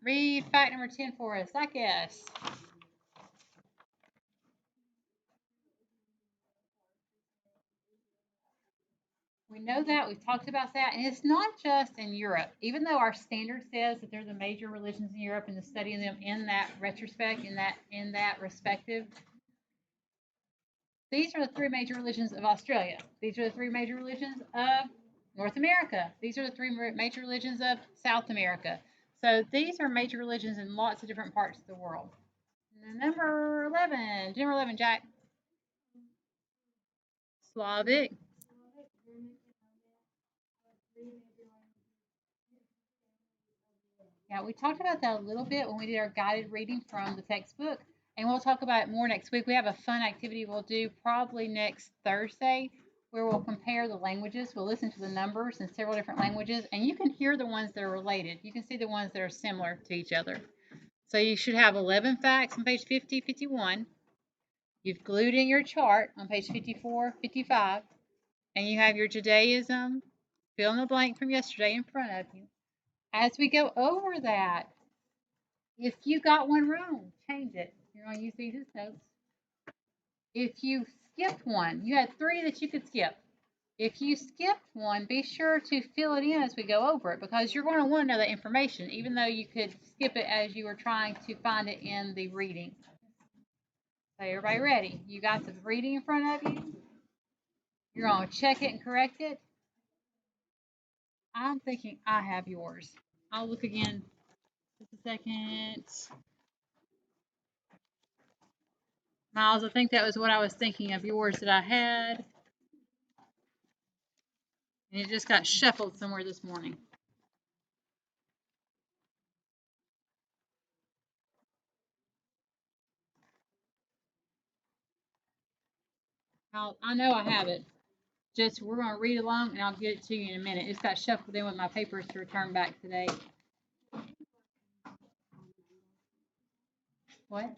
Read fact number 10 for us. Zacchaeus. We know that. We've talked about that. And it's not just in Europe. Even though our standard says that there's a major religions in Europe and the studying them in that retrospect, in that respective, these are the three major religions of Australia. These are the three major religions of North America. These are the three major religions of South America. So these are major religions in lots of different parts of the world. And number 11, number 11, Jack. Slavic. Yeah, we talked about that a little bit when we did our guided reading from the textbook, and we'll talk about it more next week. We have a fun activity we'll do probably next Thursday where we'll compare the languages. We'll listen to the numbers in several different languages, and you can hear the ones that are related. You can see the ones that are similar to each other. So you should have 11 facts on page 50, 51. You've glued in your chart on page 54, 55, and you have your Judaism, fill in the blank from yesterday in front of you. As we go over that, if you got one wrong, change it. You're going to use these as notes. If you skipped one, you had 3 that you could skip. If you skipped one, be sure to fill it in as we go over it because you're going to want to know that information, even though you could skip it as you were trying to find it in the reading. So everybody ready? You got the reading in front of you. You're going to check it and correct it. I'm thinking I have yours. I'll look again. Just a second. Miles, I think that was what I was thinking of yours that I had. And it just got shuffled somewhere this morning. I know I have it. Just we're going to read along and I'll get it to you in a minute. It's got shuffled in with my papers to return back today. What?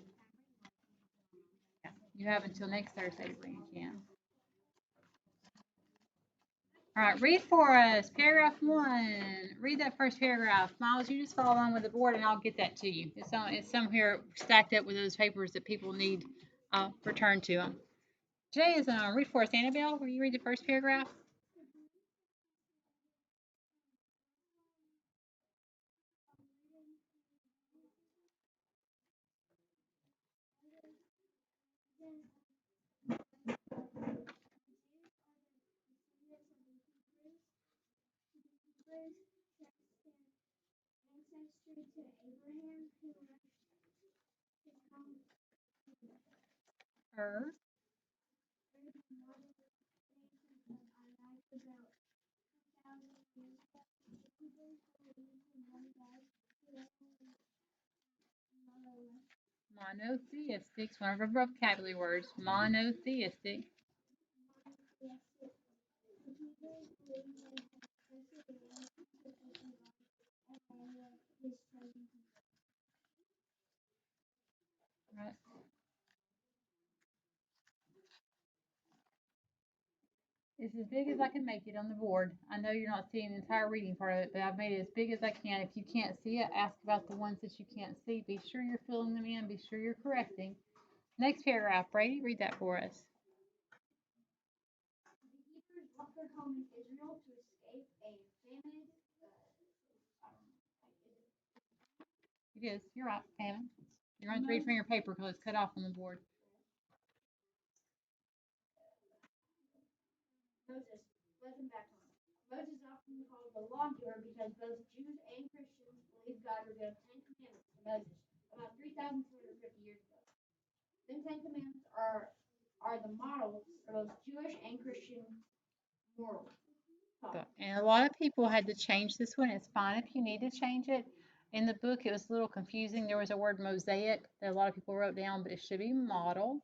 Yeah, you have until next Thursday to bring it in. All right, read for us. Paragraph 1. Read that first paragraph. Miles, you just follow along with the board and I'll get that to you. It's somewhere stacked up with those papers that people need returned to them. Today is read for us, Annabelle. Will you read the first paragraph? Her. Monotheistic, one of our vocabulary words. Monotheistic. Right. It's as big as I can make it on the board. I know you're not seeing the entire reading part of it, but I've made it as big as I can. If you can't see it, ask about the ones that you can't see. Be sure you're filling them in. Be sure you're correcting. Next paragraph, Brady, read that for us. It is. You're right, famine. You're going to read from your paper because it's cut off on the board. Moses is often called the lawgiver because both Jews and Christians believe God revealed 10 Commandments to Moses about 3,250 years ago. The 10 Commandments are the models for both Jewish and Christian morals. And a lot of people had to change this one. It's fine if you need to change it. In the book, it was a little confusing. There was a word mosaic that a lot of people wrote down, but it should be model.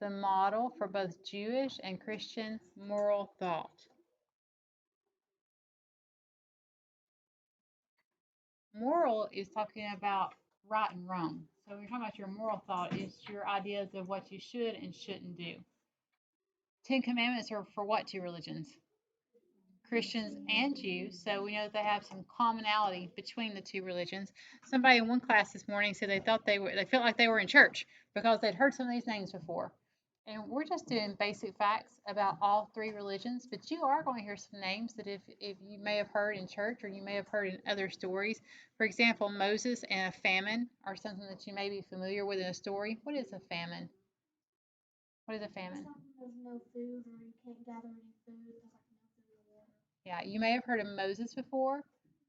The model for both Jewish and Christian moral thought. Moral is talking about right and wrong. So when you're talking about your moral thought, it's your ideas of what you should and shouldn't do. 10 Commandments are for what two religions? Christians and Jews, so we know that they have some commonality between the two religions. Somebody in one class this morning said they felt like they were in church because they'd heard some of these names before. And we're just doing basic facts about all three religions, but you are going to hear some names that if you may have heard in church or you may have heard in other stories. For example, Moses and a famine are something that you may be familiar with in a story. What is a famine? What is a famine? There's no food or you can't gather any food. There's like no food or water. Yeah, you may have heard of Moses before.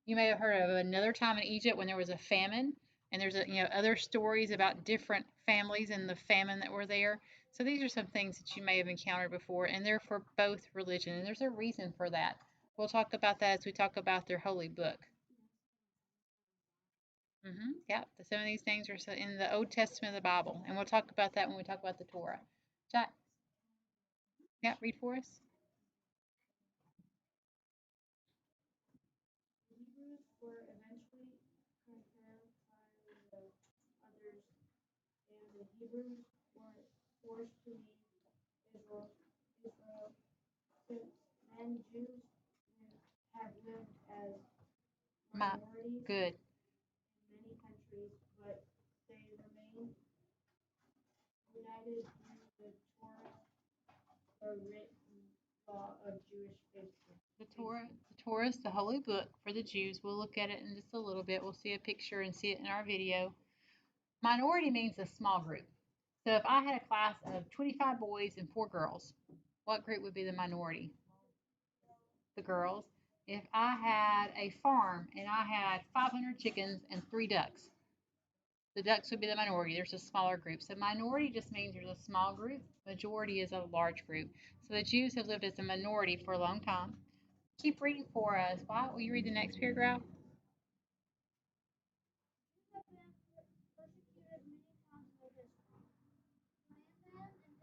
You may have heard of another time in Egypt when there was a famine, and there's other stories about different families and the famine that were there. So these are some things that you may have encountered before, and they're for both religion, and there's a reason for that. We'll talk about that as we talk about their holy book. Yeah, some of these things are in the Old Testament of the Bible, and we'll talk about that when we talk about the Torah. Jack, yeah, read for us. The Hebrews were eventually conquered by the others, and the Hebrews were forced to leave Israel since many Jews have lived as My, minorities good. in many countries, but they remain united through the Torah, the written law of Jewish faithful. The Torah is the holy book for the Jews. We'll look at it in just a little bit. We'll see a picture and see it in our video. Minority means a small group. So if I had a class of 25 boys and 4 girls, what group would be the minority? The girls. If I had a farm and I had 500 chickens and 3 ducks, the ducks would be the minority. There's a smaller group. So minority just means there's a small group. Majority is a large group. So the Jews have lived as a minority for a long time. Keep reading for us. Why? Will you read the next paragraph?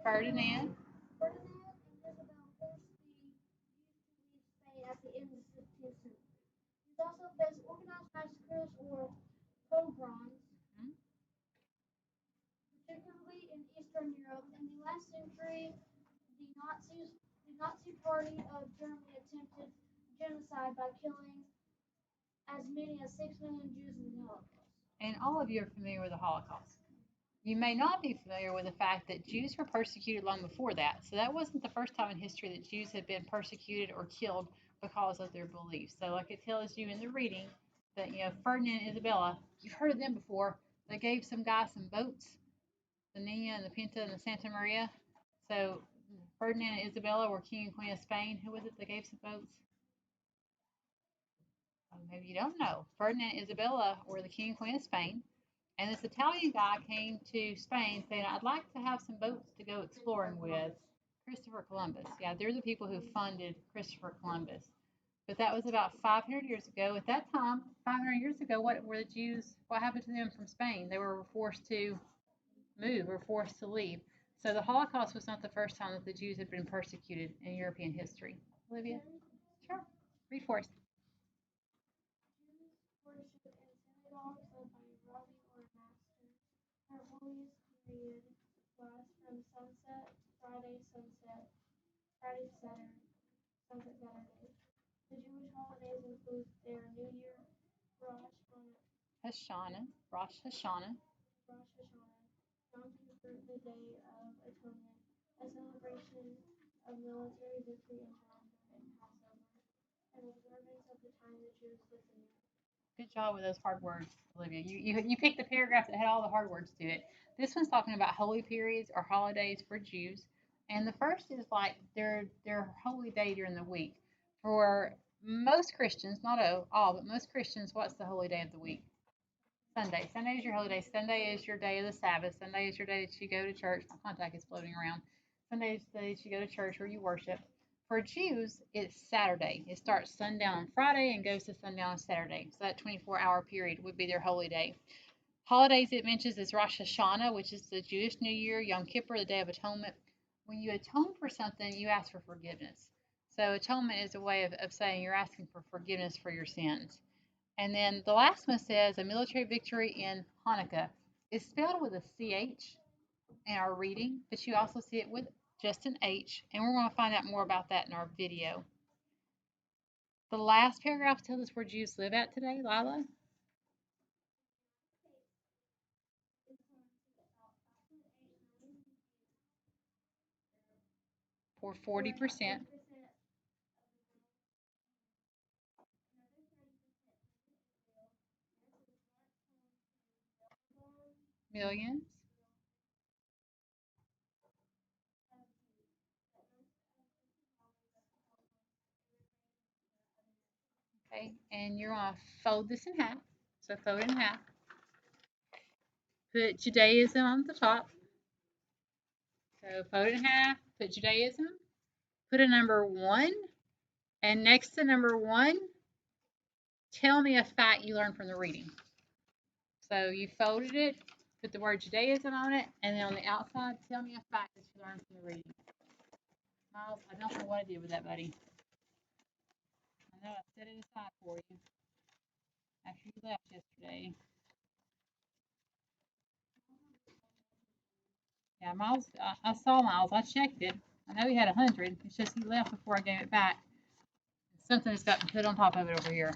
Ferdinand. Ferdinand and Isabel forced the Jews to leave Spain at the end of the 16th century. These also faced organized massacres or pogroms, particularly in Eastern Europe. In the last century, the Nazi Party of Germany attempted genocide by killing as many as 6 million Jews in the Holocaust. And all of you are familiar with the Holocaust. You may not be familiar with the fact that Jews were persecuted long before that. So that wasn't the first time in history that Jews had been persecuted or killed because of their beliefs. So, like it tells you in the reading, that Ferdinand and Isabella, you've heard of them before. They gave some guy some boats, the Nina and the Pinta and the Santa Maria. So Ferdinand and Isabella were king and queen of Spain. Who was it that gave some boats? Maybe you don't know. Ferdinand and Isabella were the king and queen of Spain. And this Italian guy came to Spain saying, I'd like to have some boats to go exploring with. Christopher Columbus. Yeah, they're the people who funded Christopher Columbus. But that was about 500 years ago. At that time, 500 years ago, what were the Jews? What happened to them from Spain? They were forced to move or forced to leave. So the Holocaust was not the first time that the Jews had been persecuted in European history. Olivia? Sure. Read for us. Jews worship in synagogues led by Rabbi or Master. Their holiest period lasts from sunset Friday sunset Friday to Saturday sunset Saturday. The Jewish holidays include their New Year, Rosh Hashanah. Rosh Hashanah. Hashanah, Yom Kippur, the Day of Atonement, a celebration of military victory in Hanukkah and Passover, and observance of the time the Jews lived in Europe. Good job with those hard words, Olivia. You picked the paragraph that had all the hard words to it. This one's talking about holy periods or holidays for Jews, and the first is like their holy day during the week. For most Christians, not all, but most Christians, what's the holy day of the week? Sunday. Sunday is your holy day. Sunday is your day of the Sabbath. Sunday is your day that you go to church. My contact is floating around. Sunday is the day that you go to church where you worship. For Jews, it's Saturday. It starts sundown on Friday and goes to sundown on Saturday. So that 24-hour period would be their holy day. Holidays it mentions is Rosh Hashanah, which is the Jewish New Year, Yom Kippur, the Day of Atonement. When you atone for something, you ask for forgiveness. So atonement is a way of saying you're asking for forgiveness for your sins. And then the last one says a military victory in Hanukkah. It's spelled with a CH in our reading, but you also see it with just an H. And we're going to find out more about that in our video. The last paragraph tells us where Jews live at today, Lila, for 40%. Millions. Okay, and you're going to fold this in half. So fold it in half. Put Judaism on the top. So fold it in half, put Judaism, put a number 1, and next to number 1, tell me a fact you learned from the reading. So you folded it, put the word Judaism on it, and then on the outside, tell me a fact that you learned from the reading. Miles, I don't know what I did with that, buddy. I know I set it aside for you after you left yesterday. Yeah, Miles, I saw Miles. I checked it. I know he had 100. It's just he left before I gave it back. Something has gotten put on top of it over here.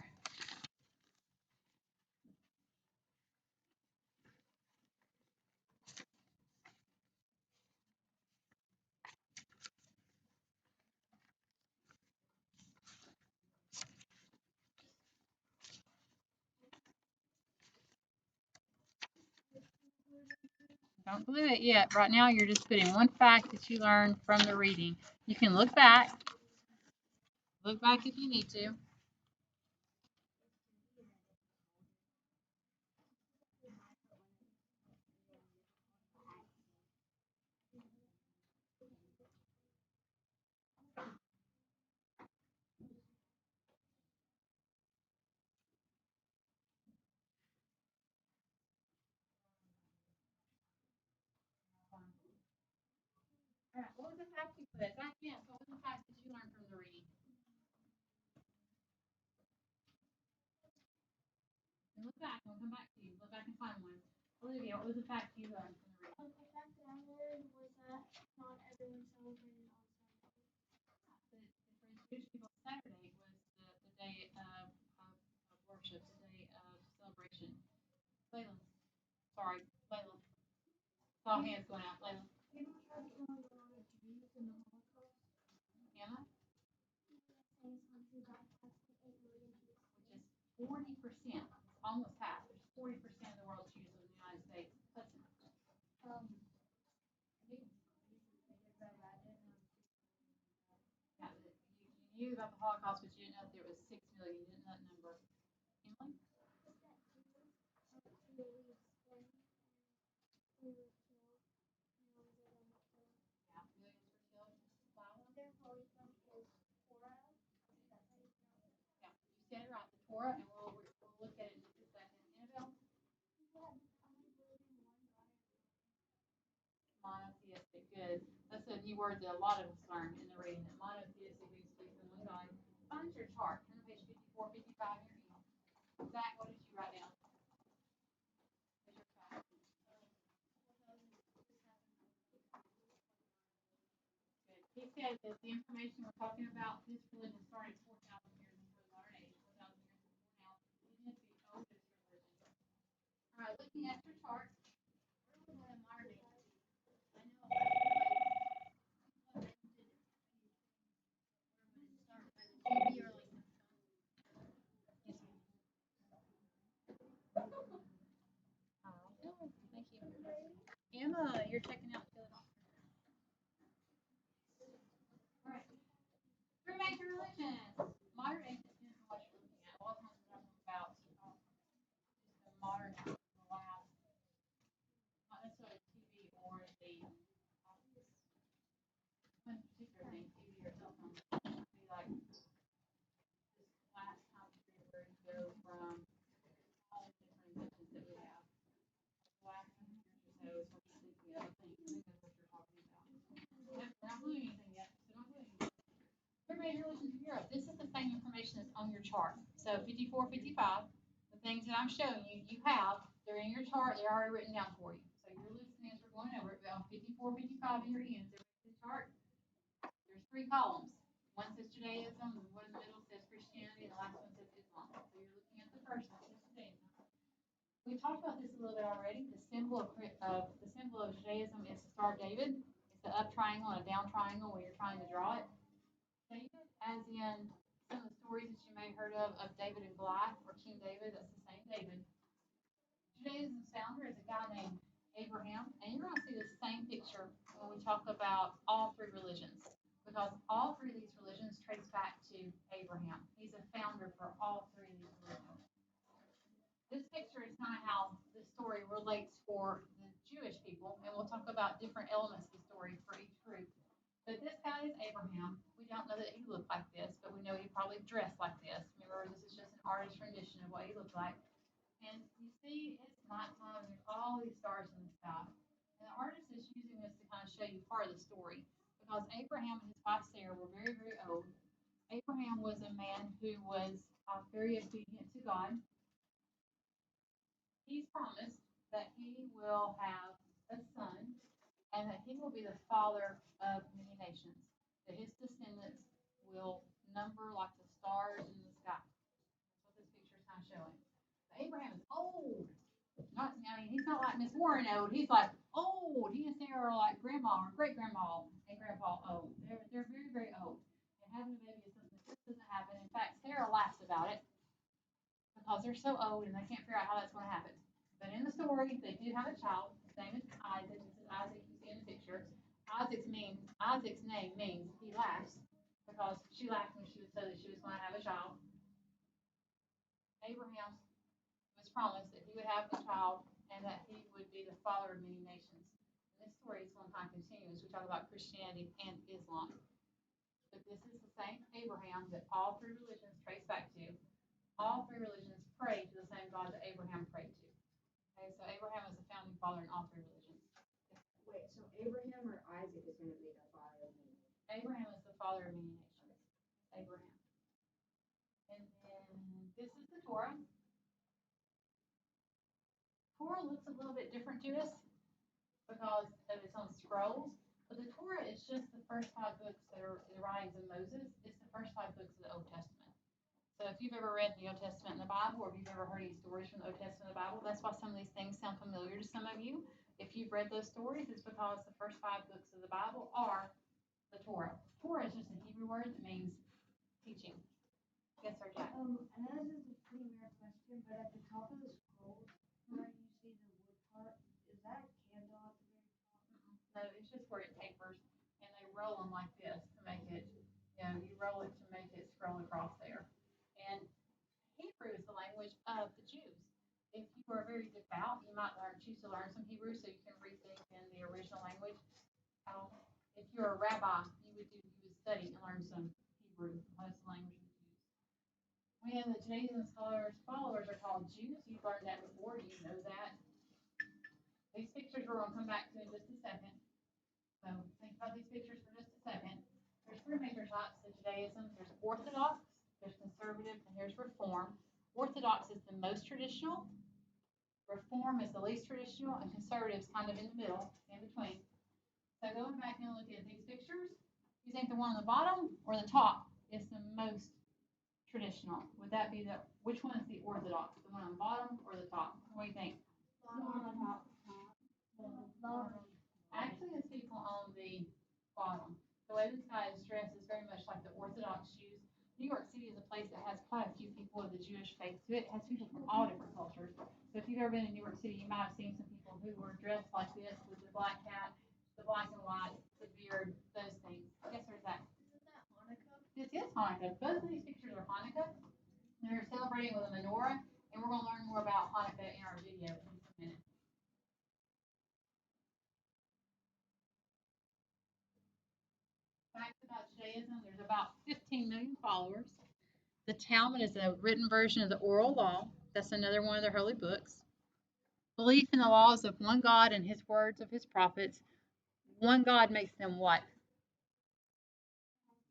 Don't glue it yet. Right now, you're just putting one fact that you learned from the reading. You can look back. Look back if you need to. All right, what was the fact you put? Back in. What was the fact that you learned from the reading? And look back. We'll come back to you. Look back and find one. Olivia, what was the fact you learned from the reading? The fact that I learned was that not everyone celebrated on Sunday. For Jewish people, Saturday was the day of worship, the day of celebration. Layla. Sorry, Layla. Saw hands going out. Layla. People tried killing a lot of Jews in the Holocaust. Anna. Same country got approximately 8 million Jews. Which is 40%. It's almost half. There's 40% of the world's Jews in the United States. Listen. Yeah, you knew about the Holocaust, but you didn't know that there was 6 million. You didn't know that number. Emily? Yeah, millions were killed. Lila? Yeah, you said it right. The Torah, and we'll look at it in just a second. Annabelle? Monotheistic. Good. That's a new word that a lot of us learned in the reading. That monotheistic means belief in one God. Find your chart. Turn to page 54, 55 in your email. Zach, what did you write down? What's your fact? Good. He said that the information we're talking about, this religion started 4,000 years before the modern age. 4,000 years before now. It is the oldest religion. All right, looking at your chart. Thank you. Emma, you're checking out Philadelphia. All right. Three major religions. Modern atheism is what you're looking at. A lot of times we're talking about just the modern the last, not necessarily TV or the one particular thing, TV or cell phone. Be like this last time period where you go from all the different inventions that we have. The last 100 years or so is what you're thinking of. I think that's what you're talking about. We're not doing anything yet, so don't do anything. Three major religions of Europe. This is the same information that's on your chart. So 54, 55, the things that I'm showing you, you have, they're in your chart, they're already written down for you. So you're listening as we're going over it. On 54, 55 in your ends, there's the chart. There's 3 columns. One says Judaism, the one in the middle says Christianity, and the last one says Islam. So you're looking at the first one, which is Judaism. We talked about this a little bit already. The symbol of Judaism is the Star of David. It's the up triangle and a down triangle when you're trying to draw it. David, as in some of the stories that you may have heard of David and Goliath or King David, that's the same David. Judaism's founder is a guy named Abraham, and you're going to see the same picture when we talk about all three religions, because all three of these religions trace back to Abraham. He's a founder for all three of these religions. This picture is kind of how the story relates for the Jewish people, and we'll talk about different elements of the story for each group. But this guy is Abraham. We don't know that he looked like this, but we know he probably dressed like this. Remember, this is just an artist's rendition of what he looked like. And you see it's nighttime, and there's all these stars in the sky. And the artist is using this to kind of show you part of the story. Because Abraham and his wife Sarah were very, very old. Abraham was a man who was very obedient to God. He's promised that he will have a son and that he will be the father of many nations, that his descendants will number like the stars in the sky. That's what this picture is kind of showing. But Abraham is old. He's not like Miss Warren old. He's like old. He and Sarah are like grandma or great grandma and grandpa old. They're very, very old. And having a baby is something that just doesn't happen. In fact, Sarah laughs about it because they're so old and they can't figure out how that's going to happen. But in the story, they do have a child. His name is Isaac. This is Isaac you see in the picture. Isaac's name means he laughs because she laughed when she was told that she was going to have a child. Abraham was promised that he would have a child and that he would be the father of many nations. And this story is going to kind of continue as we talk about Christianity and Islam. But this is the same Abraham that all three religions trace back to. All three religions pray to the same God that Abraham prayed to. Okay, so Abraham is the founding father in all three religions. Wait, so Abraham or Isaac is going to be the father of many nations? Abraham is the father of many nations. Abraham. And then this is the Torah. Torah looks a little bit different to us because of its own scrolls. But the Torah is just the first 5 books that are the writings of Moses. It's the first 5 books of the Old Testament. So if you've ever read the Old Testament in the Bible, or if you've ever heard any stories from the Old Testament in the Bible, that's why some of these things sound familiar to some of you. If you've read those stories, it's because the first 5 books of the Bible are the Torah. Torah is just a Hebrew word that means teaching. Yes, sir, Jack. I know this is a pretty weird question, but at the top of the scrolls, where you see the wood part, is that a candle at the very top? No, it's just where it tapers, and they roll them like this to make it, you roll it to make it scroll across there. And Hebrew is the language of the Jews. If you are very devout, you might choose to learn some Hebrew so you can read things in the original language. If you're a rabbi, you would study and learn some Hebrew, most language of the Jews. We have the Judaism scholars followers are called Jews. You've learned that before. You know that. These pictures we're going to come back to in just a second. So think about these pictures for just a second. There's 3 major types of Judaism. There's Orthodox, there's Conservative, and there's Reform. Orthodox is the most traditional. Reform is the least traditional, and Conservative is kind of in the middle, in between. So going back and looking at these pictures, you think the one on the bottom or the top is the most traditional? Would that be which one is the Orthodox? The one on the bottom or the top? What do you think? Bottom. Actually, it's people on the bottom. The way this guy is dressed is very much like the Orthodox Jews. New York City is a place that has quite a few people of the Jewish faith to it. It has people from all different cultures. So if you've ever been in New York City, you might have seen some people who were dressed like this with the black hat, the black and white, the beard, those things. Yes, sir, Zach. Isn't that Hanukkah? This is Hanukkah. Both of these pictures are Hanukkah. They're celebrating with a menorah, and we're going to learn more about Hanukkah in our video in just a minute. Facts about Judaism, there's about 15 million followers. The Talmud is a written version of the oral law. That's another one of their holy books. Belief in the laws of one God and his words of his prophets. One God makes them what?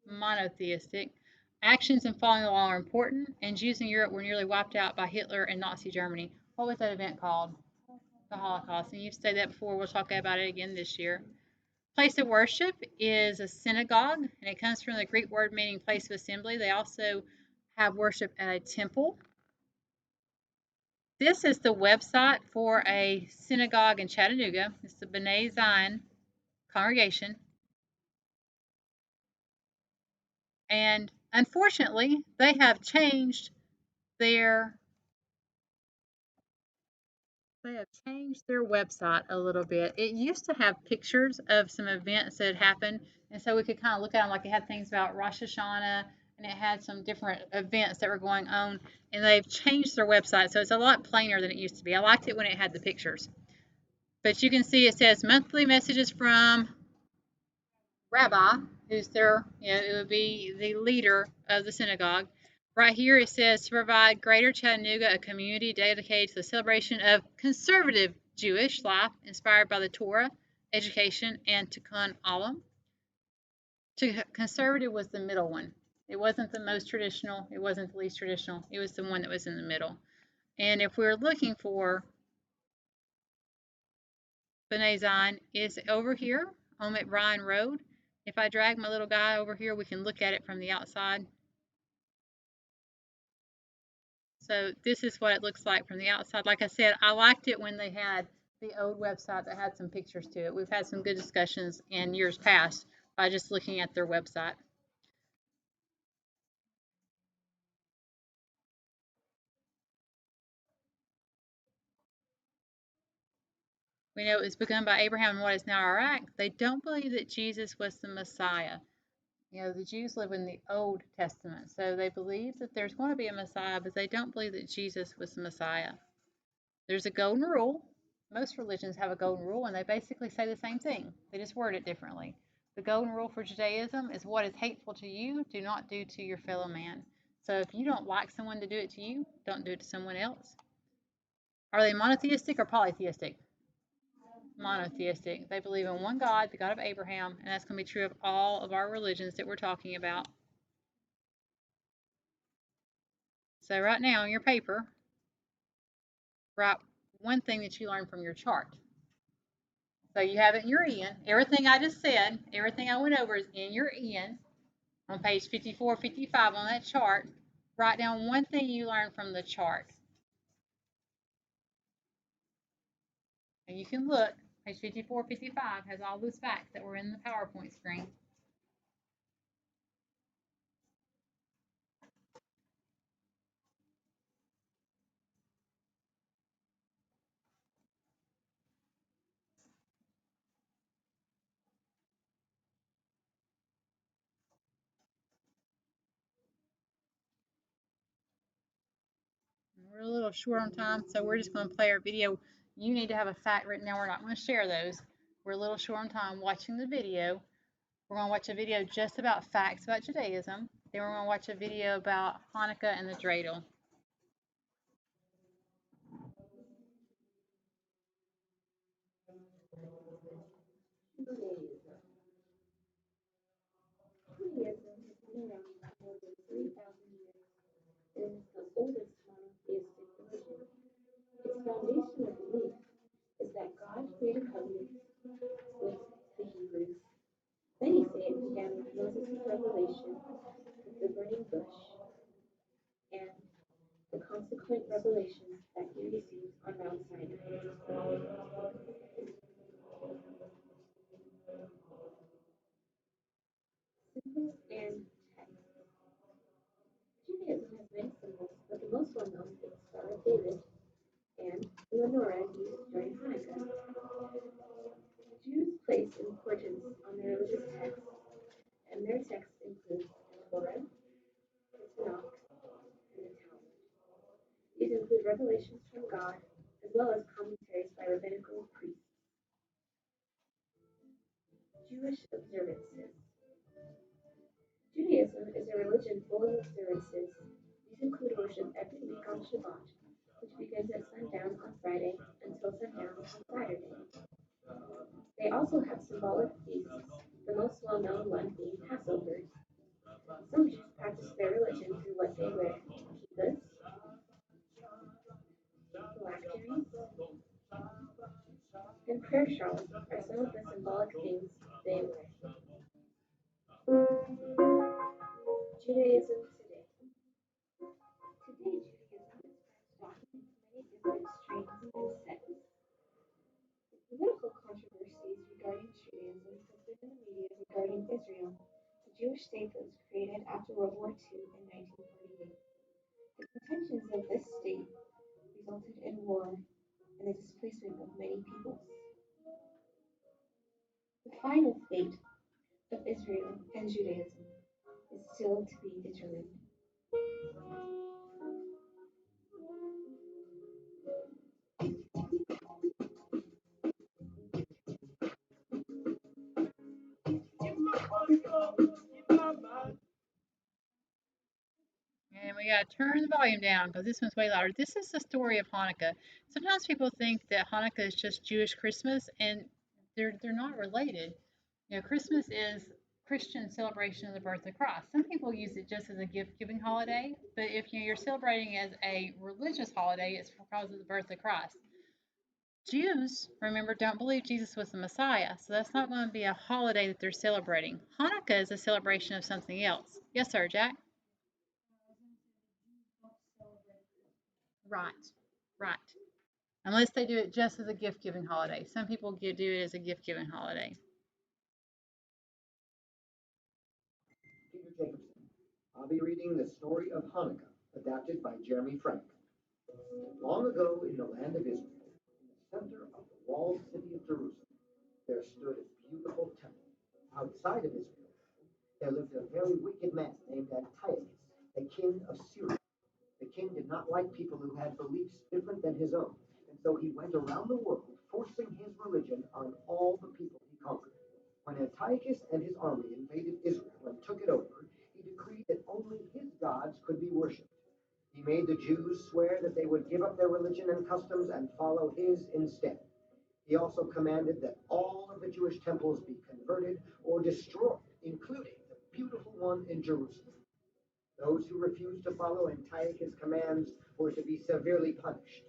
Monotheistic. Actions in following the law are important, and Jews in Europe were nearly wiped out by Hitler and Nazi Germany. What was that event called? The Holocaust. And you've said that before. We'll talk about it again this year. Place of worship is a synagogue, and it comes from the Greek word meaning place of assembly. They also have worship at a temple. This is the website for a synagogue in Chattanooga. It's the B'nai Zion congregation. And unfortunately, they have changed their website a little bit. It used to have pictures of some events that had happened, and so we could kind of look at them like it had things about Rosh Hashanah, and it had some different events that were going on, and they've changed their website, so it's a lot plainer than it used to be. I liked it when it had the pictures. But you can see it says monthly messages from rabbi, who's their, it would be the leader of the synagogue. Right here it says to provide Greater Chattanooga a community dedicated to the celebration of conservative Jewish life inspired by the Torah, education, and Tikkun Olam. Conservative was the middle one. It wasn't the most traditional, it wasn't the least traditional, it was the one that was in the middle. And if we're looking for B'nai Zion, is over here on McBrien Road. If I drag my little guy over here, we can look at it from the outside. So this is what it looks like from the outside. Like I said, I liked it when they had the old website that had some pictures to it. We've had some good discussions in years past by just looking at their website. We know it was begun by Abraham in what is now Iraq. They don't believe that Jesus was the Messiah. The Jews live in the Old Testament, so they believe that there's going to be a Messiah, but they don't believe that Jesus was the Messiah. There's a golden rule. Most religions have a golden rule, and they basically say the same thing. They just word it differently. The golden rule for Judaism is what is hateful to you, do not do to your fellow man. So if you don't like someone to do it to you, don't do it to someone else. Are they monotheistic or polytheistic? Monotheistic. They believe in one God, the God of Abraham, and that's going to be true of all of our religions that we're talking about. So right now in your paper, write one thing that you learned from your chart. So you have it in your N. Everything I just said, everything I went over is in your N on page 54, 55 on that chart. Write down one thing you learned from the chart. And you can look, page 54, 55 has all those facts that were in the PowerPoint screen. We're a little short on time, so we're just going to play our video. You need to have a fact written down. We're not going to share those. We're a little short on time watching the video. We're going to watch a video just about facts about Judaism. Then we're going to watch a video about Hanukkah and the dreidel. Judaism has been around for more than 3,000 years and is the oldest monotheistic religion. Its foundational belief is that God made a covenant with the Hebrews. Many say it began with Moses' revelation of the burning bush and the consequent revelations that he received on Mount Sinai. Symbols and texts. Judaism has many symbols, but the most well-known is the Star of David and the menorah used during Hanukkah. Jews place importance on their religious texts, and their texts include the Torah, the Tanakh, and the Talmud. These include revelations from God, as well as commentaries by rabbinical priests. Jewish observances. Judaism is a religion full of observances. These include worship every week on Shabbat, which begins at sundown on Friday until sundown on Saturday. They also have symbolic feasts, the most well-known one being Passover. Some Jews practice their religion through what they wear: kibbutz, phylacteries, and prayer shawls are some of the symbolic things they were hating. Judaism today. Today, Judaism is branched off into many different streams and sects. The political controversies regarding Judaism have been in the media regarding Israel, the Jewish state that was created after World War II in 1948. The contentions of this state resulted in war and the displacement of many peoples. The final fate of Israel and Judaism is still to be determined. And we gotta turn the volume down because this one's way louder. This is the story of Hanukkah. Sometimes people think that Hanukkah is just Jewish Christmas, and they're not related. You know, Christmas is Christian celebration of the birth of Christ. Some people use it just as a gift giving holiday, but if you're celebrating as a religious holiday, it's because of the birth of Christ. Jews, remember, don't believe Jesus was the Messiah, so that's not going to be a holiday that they're celebrating. Hanukkah is a celebration of something else. Yes, sir, Jack? Right, right. Unless they do it just as a gift giving holiday. Some people do it as a gift giving holiday. Peter Jacobson. I'll be reading the story of Hanukkah, adapted by Jeremy Frank. Long ago in the land of Israel, in the center of the walled city of Jerusalem, there stood a beautiful temple. Outside of Israel, there lived a very wicked man named Antiochus, the king of Syria. The king did not like people who had beliefs different than his own, and so he went around the world forcing his religion on all the people he conquered. When Antiochus and his army invaded Israel and took it over, he decreed that only his gods could be worshipped. He made the Jews swear that they would give up their religion and customs and follow his instead. He also commanded that all of the Jewish temples be converted or destroyed, including the beautiful one in Jerusalem. Those who refused to follow Antiochus' commands were to be severely punished.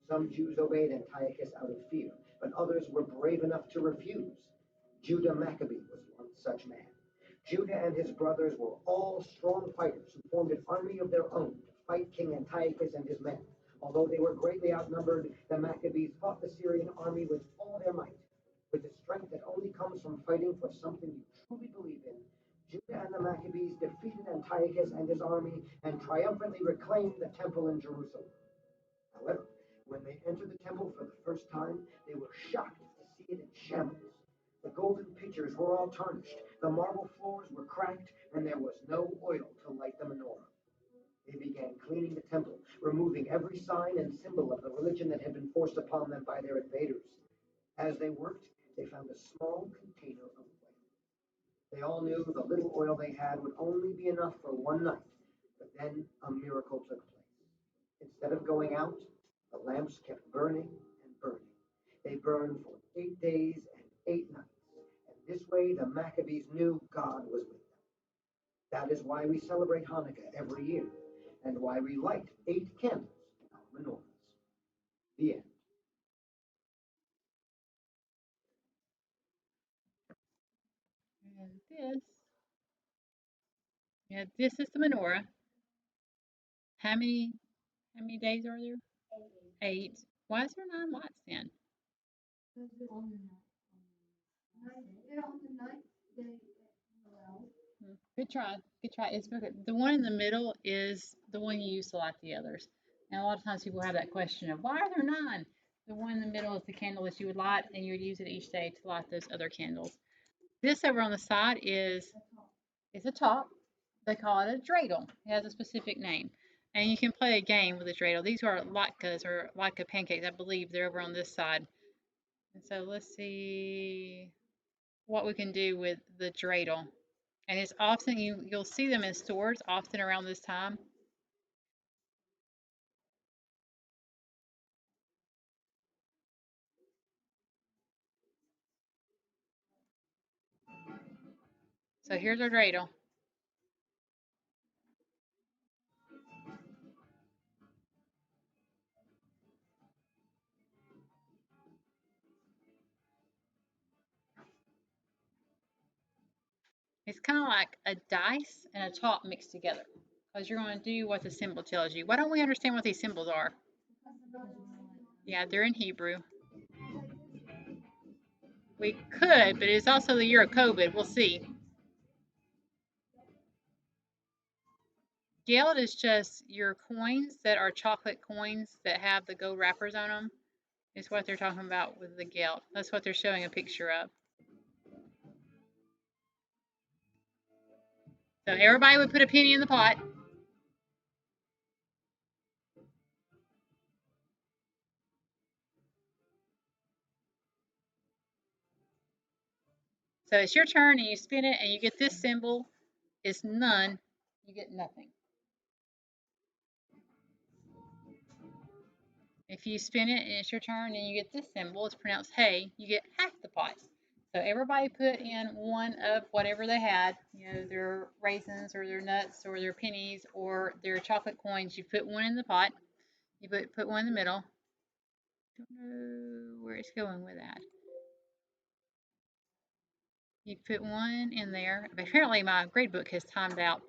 Some Jews obeyed Antiochus out of fear, but others were brave enough to refuse. Judah Maccabee was one such man. Judah and his brothers were all strong fighters who formed an army of their own to fight King Antiochus and his men. Although they were greatly outnumbered, the Maccabees fought the Syrian army with all their might. With the strength that only comes from fighting for something you truly believe in, Judah and the Maccabees defeated Antiochus and his army and triumphantly reclaimed the temple in Jerusalem. However, when they entered the temple for the first time, they were shocked to see it in shambles. The golden pitchers were all tarnished, the marble floors were cracked, and there was no oil to light the menorah. They began cleaning the temple, removing every sign and symbol of the religion that had been forced upon them by their invaders. As they worked, they found a small container of oil. They all knew the little oil they had would only be enough for one night, but then a miracle took place. Instead of going out, the lamps kept burning and burning. They burned for 8 days and 8 nights, and this way the Maccabees knew God was with them. That is why we celebrate Hanukkah every year, and why we light 8 candles in our menorahs. The end. And this is the menorah. How many days are there? 8. Why is there 9 lights then? On the ninth day, well, Good try. Good try. It's very good. The one in the middle is the one you use to light the others. And a lot of times people have that question of why are there 9? The one in the middle is the candle that you would light, and you would use it each day to light those other candles. This over on the side is a top. They call it a dreidel. It has a specific name. And you can play a game with a dreidel. These are latkes or latke pancakes. I believe they're over on this side. And so let's see what we can do with the dreidel. And it's often you'll see them in stores often around this time. So here's our dreidel. It's kind of like a dice and a top mixed together because you're going to do what the symbol tells you. Why don't we understand what these symbols are? Yeah, they're in Hebrew. We could, but it's also the year of COVID. We'll see. Geld is just your coins that are chocolate coins that have the gold wrappers on them. Is what they're talking about with the geld. That's what they're showing a picture of. So everybody would put a penny in the pot. So it's your turn and you spin it and you get this symbol. It's none. You get nothing. If you spin it and it's your turn and you get this symbol, it's pronounced hey, you get half the pot. So everybody put in one of whatever they had, you know, their raisins or their nuts or their pennies or their chocolate coins. You put one in the pot. You put one in the middle. Don't know where it's going with that. You put one in there. Apparently my grade book has timed out.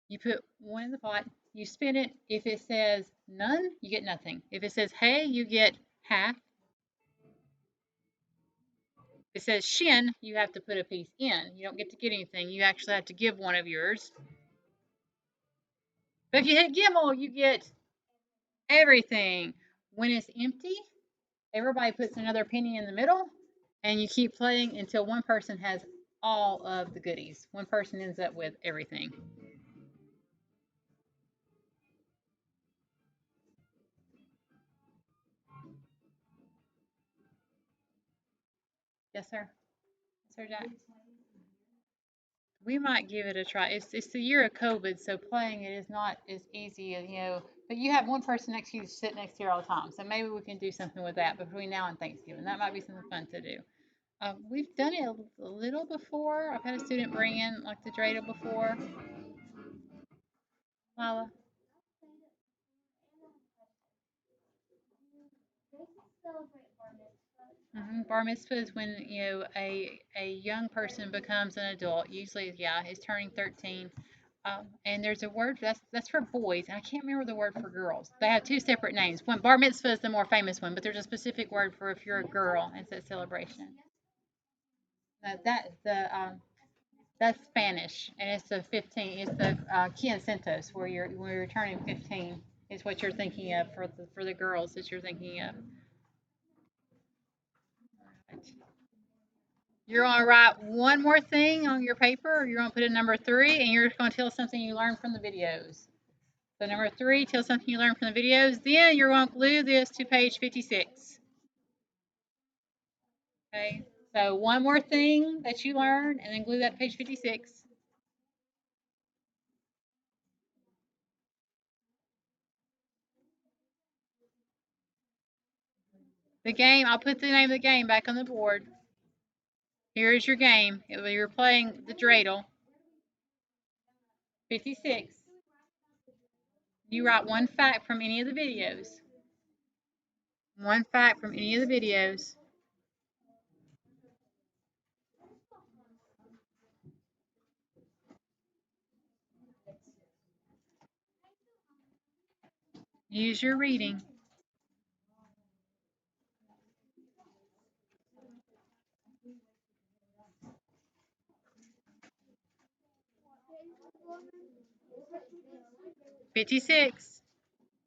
You put one in the pot. You spin it. If it says none, you get nothing. If it says hey, you get half. If it says shin, you have to put a piece in. You don't get to get anything. You actually have to give one of yours. But if you hit gimel, you get everything. When it's empty, everybody puts another penny in the middle, and you keep playing until one person has all of the goodies. One person ends up with everything. Yes, sir. Yes, sir, Jack. We might give it a try. It's the year of COVID, so playing it is not as easy as, you know. But you have one person next to you sit next to you all the time, so maybe we can do something with that between now and Thanksgiving. That might be something fun to do. We've done it a little before. I've had a student bring in like the dreidel before. Lila. Bar mitzvah is when, you know, a young person becomes an adult. Usually, yeah, is turning 13. And there's a word that's for boys, and I can't remember the word for girls. They have two separate names. One bar mitzvah is the more famous one, but there's a specific word for if you're a girl. It's a celebration. That's Spanish, and it's the 15. It's the quincentos where you're turning 15 is what you're thinking of for the girls that you're thinking of. You're going to write one more thing on your paper, or you're going to put in number 3, and you're just going to tell something you learned from the videos. So number 3, tell something you learned from the videos. Then you're going to glue this to page 56. Okay, so one more thing that you learned, and then glue that to page 56. The game, I'll put the name of the game back on the board. Here is your game. You're playing the dreidel. 56. You write one fact from any of the videos. One fact from any of the videos. Use your reading. $56.